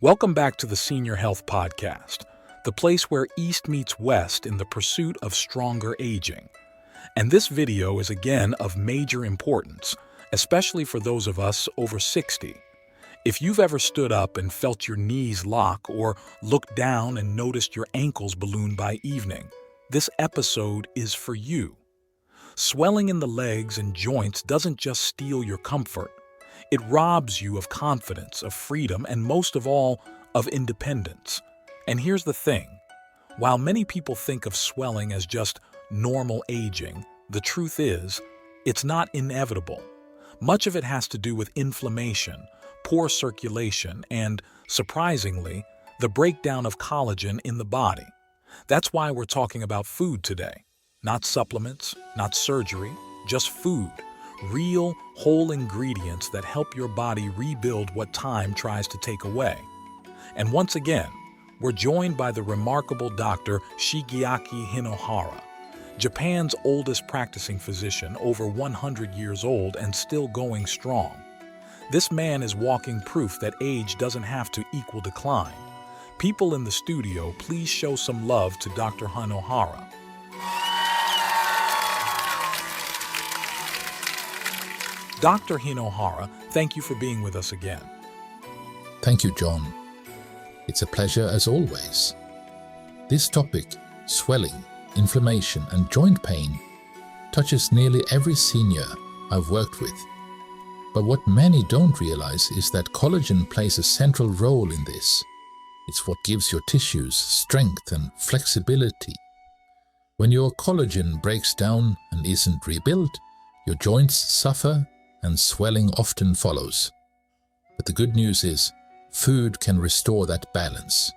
Welcome back to the Senior Health Podcast, the place where East meets West in the pursuit of stronger aging. And this video is again of major importance, especially for those of us over 60. If you've ever stood up and felt your knees lock or looked down and noticed your ankles balloon by evening, this episode is for you. Swelling in the legs and joints doesn't just steal your comfort. It robs you of confidence, of freedom, and most of all, of independence. And here's the thing. While many people think of swelling as just normal aging, the truth is, it's not inevitable. Much of it has to do with inflammation, poor circulation, and, surprisingly, the breakdown of collagen in the body. That's why we're talking about food today. Not supplements, not surgery, just food. Real, whole ingredients that help your body rebuild what time tries to take away. And once again, we're joined by the remarkable Dr. Shiake Hinohara, Japan's oldest practicing physician, over 100 years old and still going strong. This man is walking proof that age doesn't have to equal decline. People in the studio, please show some love to Dr. Hinohara. Dr. Hinohara, thank you for being with us again. Thank you, John. It's a pleasure as always. This topic, swelling, inflammation, and joint pain, touches nearly every senior I've worked with. But what many don't realize is that collagen plays a central role in this. It's what gives your tissues strength and flexibility. When your collagen breaks down and isn't rebuilt, your joints suffer and swelling often follows. But the good news is, food can restore that balance.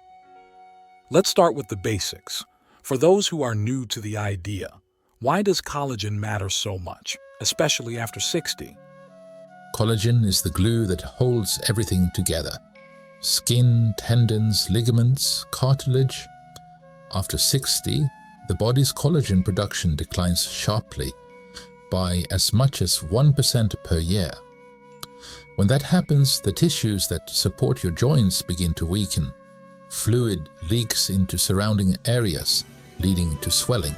Let's start with the basics. For those who are new to the idea, why does collagen matter so much, especially after 60? Collagen is the glue that holds everything together. Skin, tendons, ligaments, cartilage. After 60, the body's collagen production declines sharply, by as much as 1% per year. When that happens, the tissues that support your joints begin to weaken. Fluid leaks into surrounding areas, leading to swelling.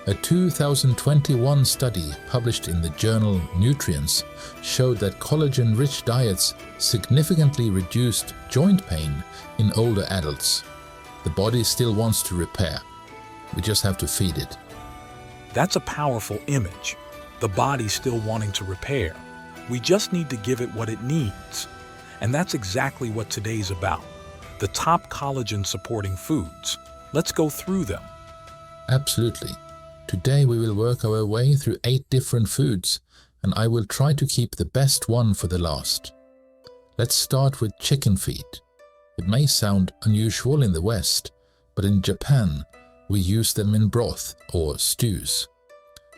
A 2021 study published in the journal Nutrients showed that collagen-rich diets significantly reduced joint pain in older adults. The body still wants to repair. We just have to feed it. That's a powerful image. The body still wanting to repair. We just need to give it what it needs. And that's exactly what today's about. The top collagen-supporting foods. Let's go through them. Absolutely. Today we will work our way through 8 different foods, and I will try to keep the best one for the last. Let's start with chicken feet. It may sound unusual in the West, but in Japan, we use them in broth or stews.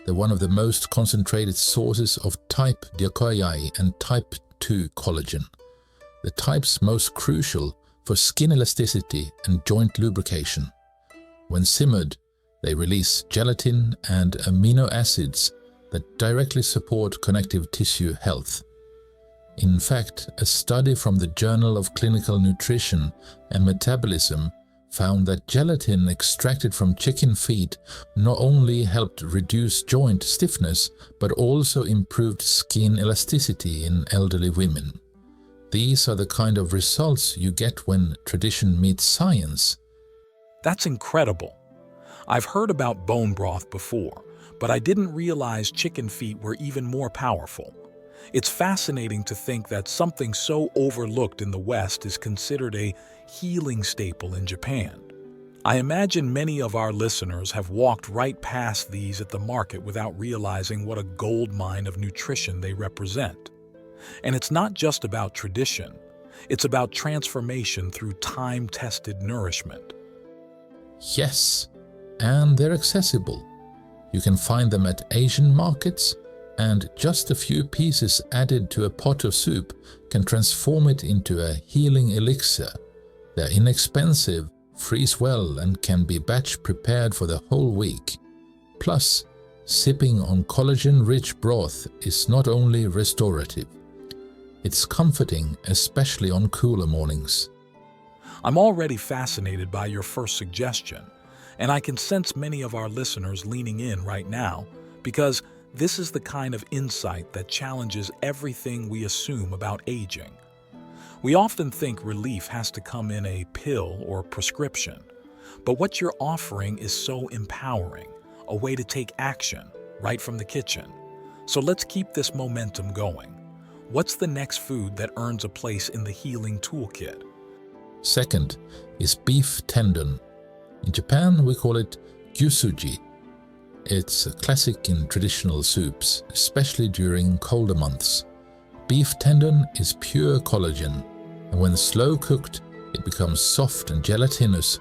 They're one of the most concentrated sources of type Diakoyai and type 2 collagen, the types most crucial for skin elasticity and joint lubrication. When simmered, they release gelatin and amino acids that directly support connective tissue health. In fact, a study from the Journal of Clinical Nutrition and Metabolism found that gelatin extracted from chicken feet not only helped reduce joint stiffness, but also improved skin elasticity in elderly women. These are the kind of results you get when tradition meets science. That's incredible. I've heard about bone broth before, but I didn't realize chicken feet were even more powerful. It's fascinating to think that something so overlooked in the West is considered a healing staple in Japan. I imagine many of our listeners have walked right past these at the market without realizing what a goldmine of nutrition they represent. And it's not just about tradition. It's about transformation through time-tested nourishment. Yes, and they're accessible. You can find them at Asian markets, and just a few pieces added to a pot of soup can transform it into a healing elixir. They're inexpensive, freeze well, and can be batch prepared for the whole week. Plus, sipping on collagen-rich broth is not only restorative. It's comforting, especially on cooler mornings. I'm already fascinated by your first suggestion, and I can sense many of our listeners leaning in right now because this is the kind of insight that challenges everything we assume about aging. We often think relief has to come in a pill or prescription, but what you're offering is so empowering, a way to take action right from the kitchen. So let's keep this momentum going. What's the next food that earns a place in the healing toolkit? Second is beef tendon. In Japan, we call it gyusuji. It's a classic in traditional soups, especially during colder months. Beef tendon is pure collagen, and when slow cooked, it becomes soft and gelatinous,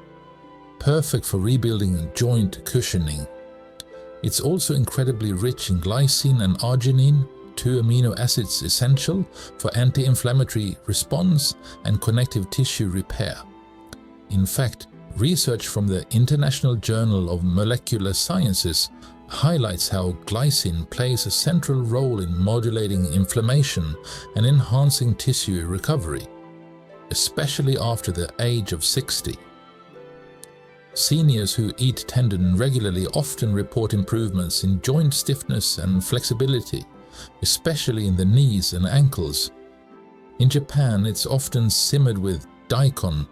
perfect for rebuilding joint cushioning. It's also incredibly rich in glycine and arginine, two amino acids essential for anti-inflammatory response and connective tissue repair. In fact, research from the International Journal of Molecular Sciences highlights how glycine plays a central role in modulating inflammation and enhancing tissue recovery, especially after the age of 60. Seniors who eat tendon regularly often report improvements in joint stiffness and flexibility, especially in the knees and ankles. In Japan, it's often simmered with daikon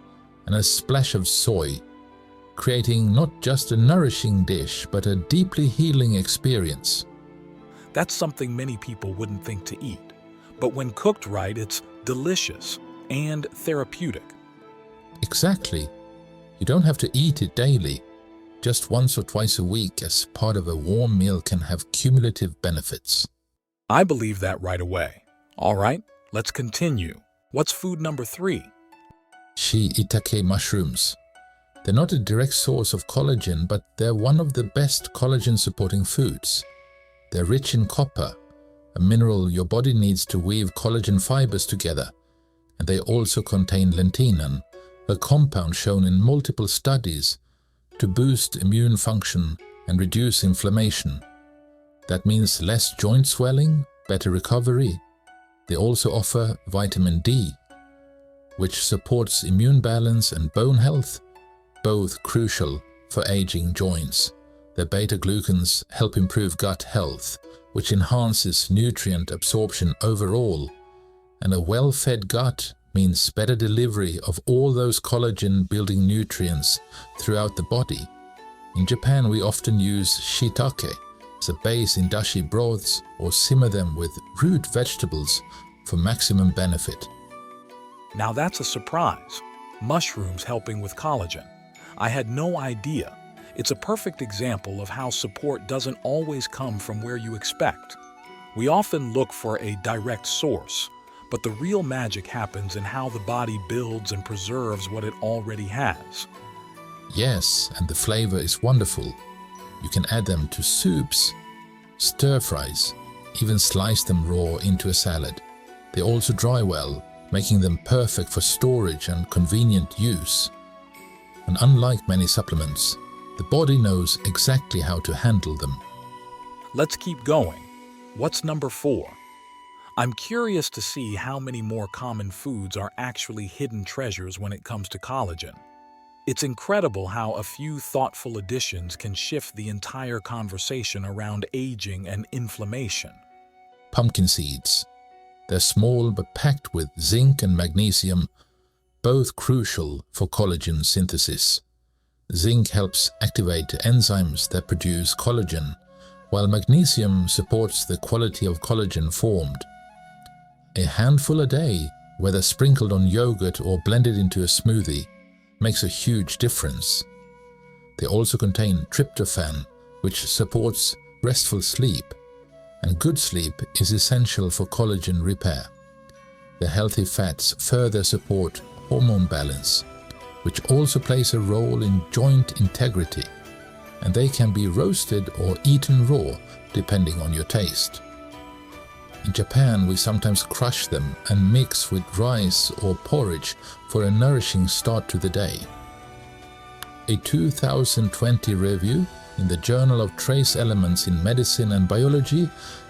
and a splash of soy, creating not just a nourishing dish, but a deeply healing experience. That's something many people wouldn't think to eat, but when cooked right, it's delicious and therapeutic. Exactly. You don't have to eat it daily. Just once or twice a week as part of a warm meal can have cumulative benefits. I believe that right away. All right, let's continue. What's food number 3? Shiitake mushrooms. They're not a direct source of collagen, but they're one of the best collagen-supporting foods. They're rich in copper, a mineral your body needs to weave collagen fibers together, and they also contain lentinan, a compound shown in multiple studies to boost immune function and reduce inflammation. That means less joint swelling, better recovery. They also offer vitamin D, which supports immune balance and bone health, both crucial for aging joints. The beta-glucans help improve gut health, which enhances nutrient absorption overall. And a well-fed gut means better delivery of all those collagen-building nutrients throughout the body. In Japan, we often use shiitake as a base in dashi broths or simmer them with root vegetables for maximum benefit. Now that's a surprise. Mushrooms helping with collagen. I had no idea. It's a perfect example of how support doesn't always come from where you expect. We often look for a direct source, but the real magic happens in how the body builds and preserves what it already has. Yes, and the flavor is wonderful. You can add them to soups, stir-fries, even slice them raw into a salad. They also dry well, making them perfect for storage and convenient use. And unlike many supplements, the body knows exactly how to handle them. Let's keep going. What's number 4? I'm curious to see how many more common foods are actually hidden treasures when it comes to collagen. It's incredible how a few thoughtful additions can shift the entire conversation around aging and inflammation. Pumpkin seeds. They're small but packed with zinc and magnesium, both crucial for collagen synthesis. Zinc helps activate enzymes that produce collagen, while magnesium supports the quality of collagen formed. A handful a day, whether sprinkled on yogurt or blended into a smoothie, makes a huge difference. They also contain tryptophan, which supports restful sleep, and good sleep is essential for collagen repair. The healthy fats further support hormone balance, which also plays a role in joint integrity, and they can be roasted or eaten raw depending on your taste. In Japan, we sometimes crush them and mix with rice or porridge for a nourishing start to the day. A 2020 review in the Journal of Trace Elements in Medicine and Biology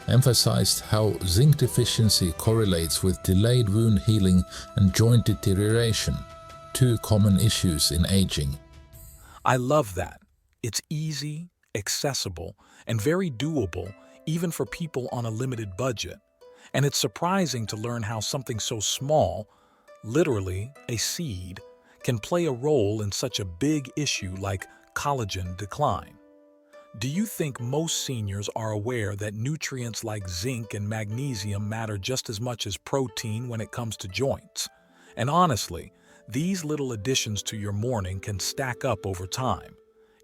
emphasized how zinc deficiency correlates with delayed wound healing and joint deterioration, two common issues in aging. I love that. It's easy, accessible, and very doable even for people on a limited budget. And it's surprising to learn how something so small, literally a seed, can play a role in such a big issue like collagen decline. Do you think most seniors are aware that nutrients like zinc and magnesium matter just as much as protein when it comes to joints? And honestly, these little additions to your morning can stack up over time.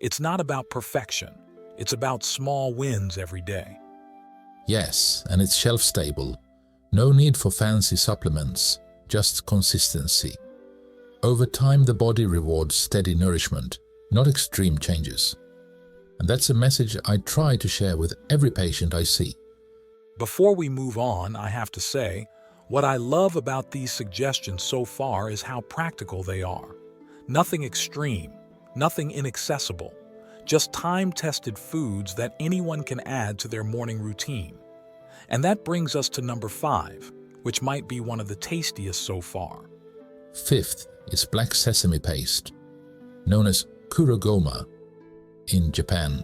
It's not about perfection. It's about small wins every day. Yes, and it's shelf-stable. No need for fancy supplements, just consistency. Over time, the body rewards steady nourishment, not extreme changes. And that's a message I try to share with every patient I see. Before we move on, I have to say, what I love about these suggestions so far is how practical they are. Nothing extreme, nothing inaccessible, just time-tested foods that anyone can add to their morning routine. And that brings us to number 5, which might be one of the tastiest so far. 5th is black sesame paste, known as kurogoma in Japan.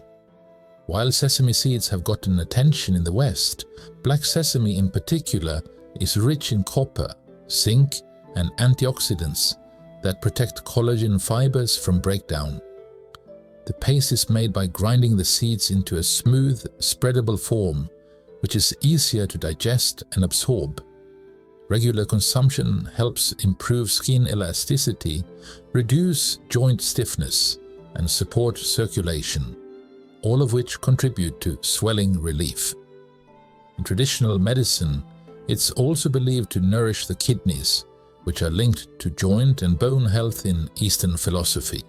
While sesame seeds have gotten attention in the West, black sesame in particular is rich in copper, zinc, and antioxidants that protect collagen fibers from breakdown. The paste is made by grinding the seeds into a smooth, spreadable form, which is easier to digest and absorb. Regular consumption helps improve skin elasticity, reduce joint stiffness, and support circulation, all of which contribute to swelling relief. In traditional medicine, it's also believed to nourish the kidneys, which are linked to joint and bone health in Eastern philosophy.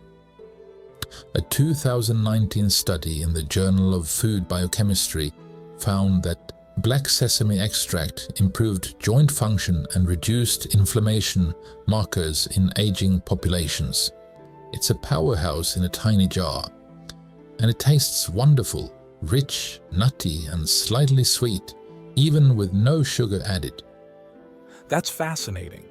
A 2019 study in the Journal of Food Biochemistry found that black sesame extract improved joint function and reduced inflammation markers in aging populations. It's a powerhouse in a tiny jar, and it tastes wonderful, rich, nutty, and slightly sweet, even with no sugar added. That's fascinating.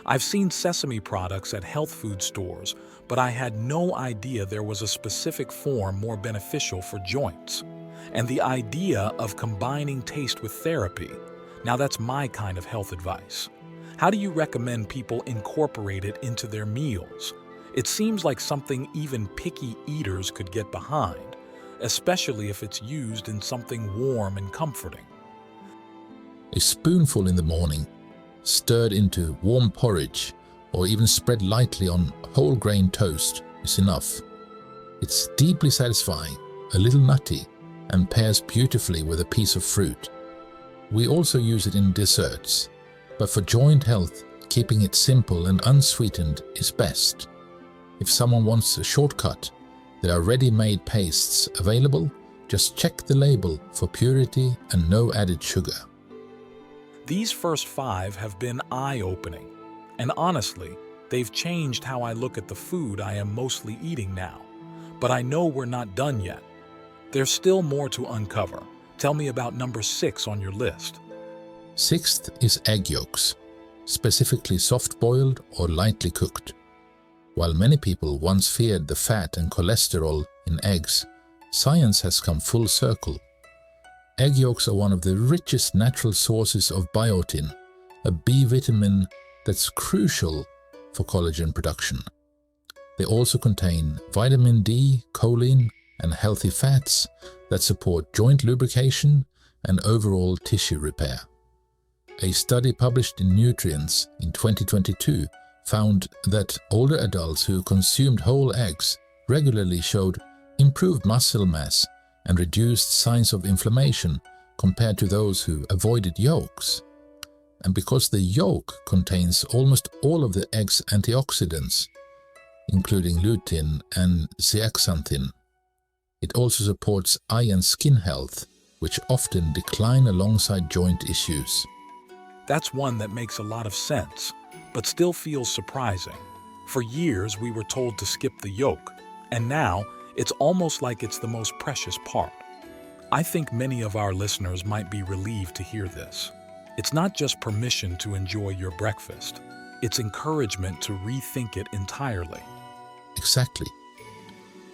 I've seen sesame products at health food stores, but I had no idea there was a specific form more beneficial for joints. And the idea of combining taste with therapy, now that's my kind of health advice. How do you recommend people incorporate it into their meals? It seems like something even picky eaters could get behind, especially if it's used in something warm and comforting. A spoonful in the morning, stirred into warm porridge, or even spread lightly on whole grain toast is enough. It's deeply satisfying, a little nutty, and pairs beautifully with a piece of fruit. We also use it in desserts, but for joint health, keeping it simple and unsweetened is best. If someone wants a shortcut, there are ready-made pastes available. Just check the label for purity and no added sugar. These first 5 have been eye-opening, and honestly, they've changed how I look at the food I am mostly eating now. But I know we're not done yet. There's still more to uncover. Tell me about number 6 on your list. 6th is egg yolks, specifically soft-boiled or lightly cooked. While many people once feared the fat and cholesterol in eggs, science has come full circle. Egg yolks are one of the richest natural sources of biotin, a B vitamin that's crucial for collagen production. They also contain vitamin D, choline, and healthy fats that support joint lubrication and overall tissue repair. A study published in Nutrients in 2022 found that older adults who consumed whole eggs regularly showed improved muscle mass and reduced signs of inflammation compared to those who avoided yolks. And because the yolk contains almost all of the egg's antioxidants, including lutein and zeaxanthin, it also supports eye and skin health, which often decline alongside joint issues. That's one that makes a lot of sense, but still feels surprising. For years, we were told to skip the yolk, and now It's almost like it's the most precious part. I think many of our listeners might be relieved to hear this. It's not just permission to enjoy your breakfast. It's encouragement to rethink it entirely. Exactly.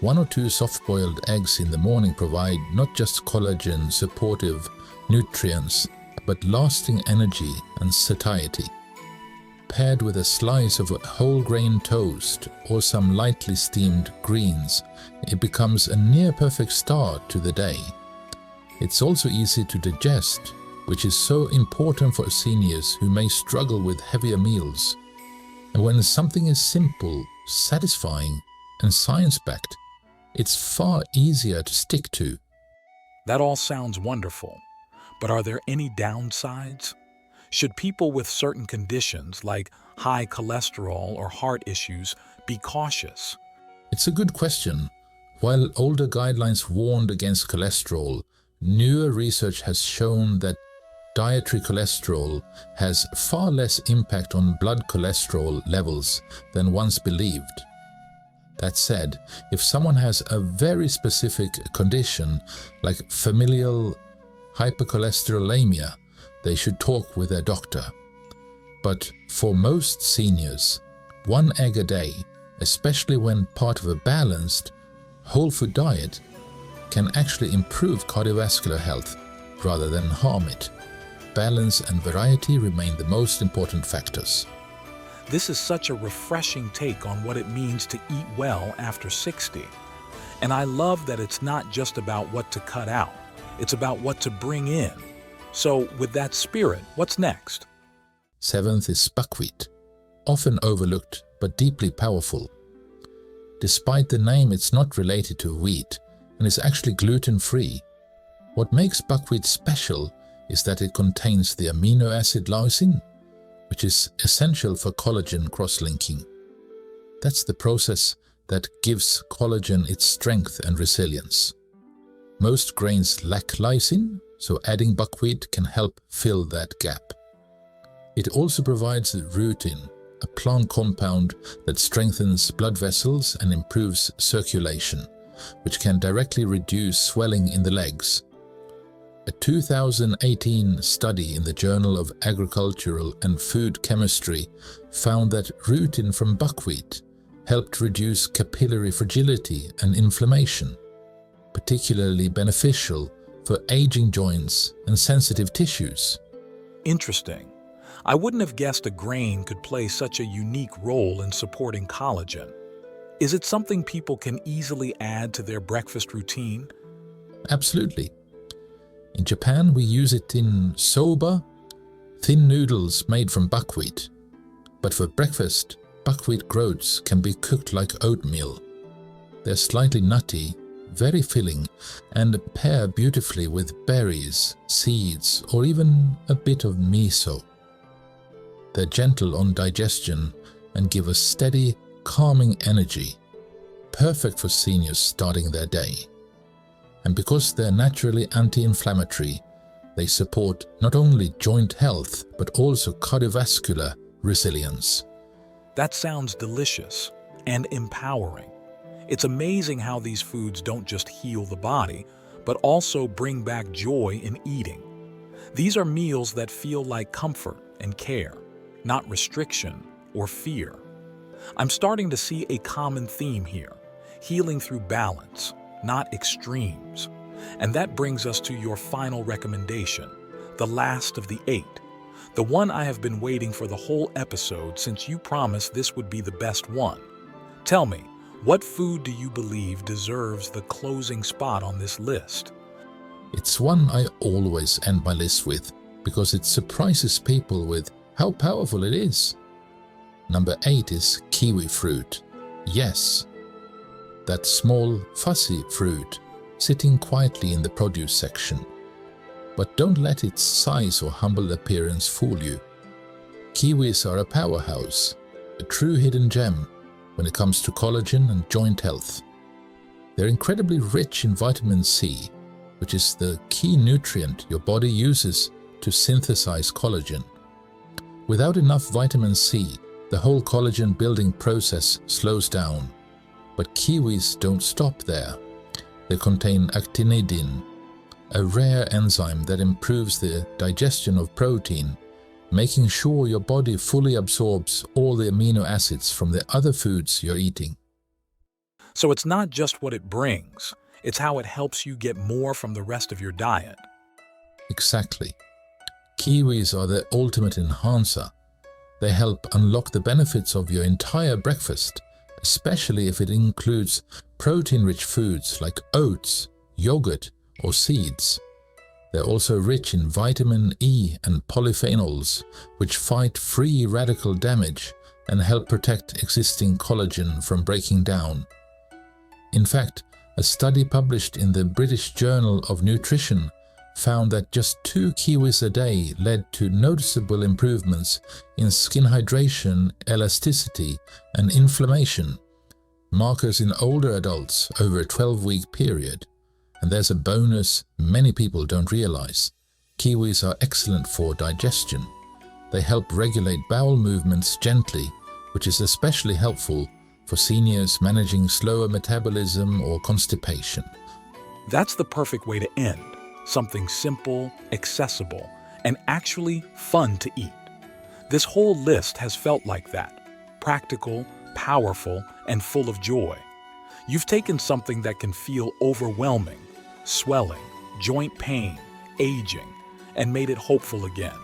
1 or 2 soft-boiled eggs in the morning provide not just collagen supportive nutrients, but lasting energy and satiety. Paired with a slice of whole grain toast or some lightly steamed greens, it becomes a near-perfect start to the day. It's also easy to digest, which is so important for seniors who may struggle with heavier meals. And when something is simple, satisfying, and science-backed, it's far easier to stick to. That all sounds wonderful, but are there any downsides? Should people with certain conditions like high cholesterol or heart issues be cautious? It's a good question. While older guidelines warned against cholesterol, newer research has shown that dietary cholesterol has far less impact on blood cholesterol levels than once believed. That said, if someone has a very specific condition like familial hypercholesterolemia, they should talk with their doctor. But for most seniors, 1 egg a day, especially when part of a balanced, whole food diet, can actually improve cardiovascular health rather than harm it. Balance and variety remain the most important factors. This is such a refreshing take on what it means to eat well after 60. And I love that it's not just about what to cut out, it's about what to bring in. So with that spirit, what's next? 7th is buckwheat, often overlooked but deeply powerful. Despite the name, it's not related to wheat and is actually gluten-free. What makes buckwheat special is that it contains the amino acid lysine, which is essential for collagen cross-linking. That's the process that gives collagen its strength and resilience. Most grains lack lysine, so adding buckwheat can help fill that gap. It also provides rutin, a plant compound that strengthens blood vessels and improves circulation, which can directly reduce swelling in the legs. A 2018 study in the Journal of Agricultural and Food Chemistry found that rutin from buckwheat helped reduce capillary fragility and inflammation, particularly beneficial for aging joints and sensitive tissues. Interesting. I wouldn't have guessed a grain could play such a unique role in supporting collagen. Is it something people can easily add to their breakfast routine? Absolutely. In Japan, we use it in soba, thin noodles made from buckwheat. But for breakfast, buckwheat groats can be cooked like oatmeal. They're slightly nutty, very filling, and pair beautifully with berries, seeds, or even a bit of miso. They're gentle on digestion and give a steady, calming energy, perfect for seniors starting their day. And because they're naturally anti-inflammatory, they support not only joint health but also cardiovascular resilience. That sounds delicious and empowering. It's amazing how these foods don't just heal the body, but also bring back joy in eating. These are meals that feel like comfort and care, not restriction or fear. I'm starting to see a common theme here, healing through balance, not extremes. And that brings us to your final recommendation, the last of the 8. The one I have been waiting for the whole episode since you promised this would be the best one. Tell me, what food do you believe deserves the closing spot on this list? It's one I always end my list with because it surprises people with how powerful it is. Number 8 is kiwi fruit. Yes, that small, fuzzy fruit sitting quietly in the produce section. But don't let its size or humble appearance fool you. Kiwis are a powerhouse, a true hidden gem when it comes to collagen and joint health. They're incredibly rich in vitamin C, which is the key nutrient your body uses to synthesize collagen. Without enough vitamin C, the whole collagen building process slows down. But kiwis don't stop there. They contain actinidin, a rare enzyme that improves the digestion of protein, making sure your body fully absorbs all the amino acids from the other foods you're eating. So it's not just what it brings, it's how it helps you get more from the rest of your diet. Exactly. Kiwis are the ultimate enhancer. They help unlock the benefits of your entire breakfast, especially if it includes protein-rich foods like oats, yogurt, or seeds. They're also rich in vitamin E and polyphenols, which fight free radical damage and help protect existing collagen from breaking down. In fact, a study published in the British Journal of Nutrition found that just 2 kiwis a day led to noticeable improvements in skin hydration, elasticity, and inflammation, markers in older adults over a 12-week period. And there's a bonus many people don't realize. Kiwis are excellent for digestion. They help regulate bowel movements gently, which is especially helpful for seniors managing slower metabolism or constipation. That's the perfect way to end. Something simple, accessible, and actually fun to eat. This whole list has felt like that. Practical, powerful, and full of joy. You've taken something that can feel overwhelming, swelling, joint pain, aging, and made it hopeful again.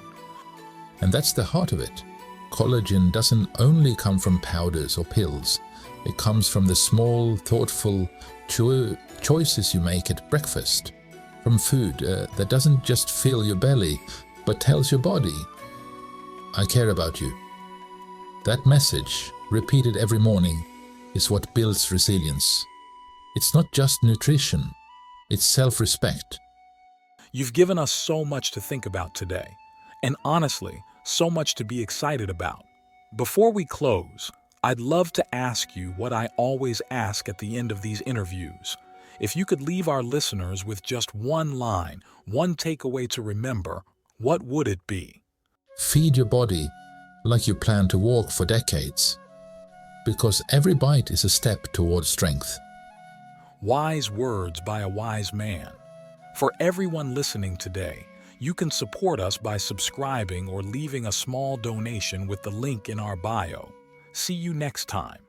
And that's the heart of it. Collagen doesn't only come from powders or pills. It comes from the small, thoughtful choices you make at breakfast. From food that doesn't just fill your belly, but tells your body, I care about you. That message, repeated every morning, is what builds resilience. It's not just nutrition, it's self-respect. You've given us so much to think about today, and honestly, so much to be excited about. Before we close, I'd love to ask you what I always ask at the end of these interviews. If you could leave our listeners with just one line, one takeaway to remember, what would it be? Feed your body like you plan to walk for decades, because every bite is a step towards strength. Wise words by a wise man. For everyone listening today, you can support us by subscribing or leaving a small donation with the link in our bio. See you next time.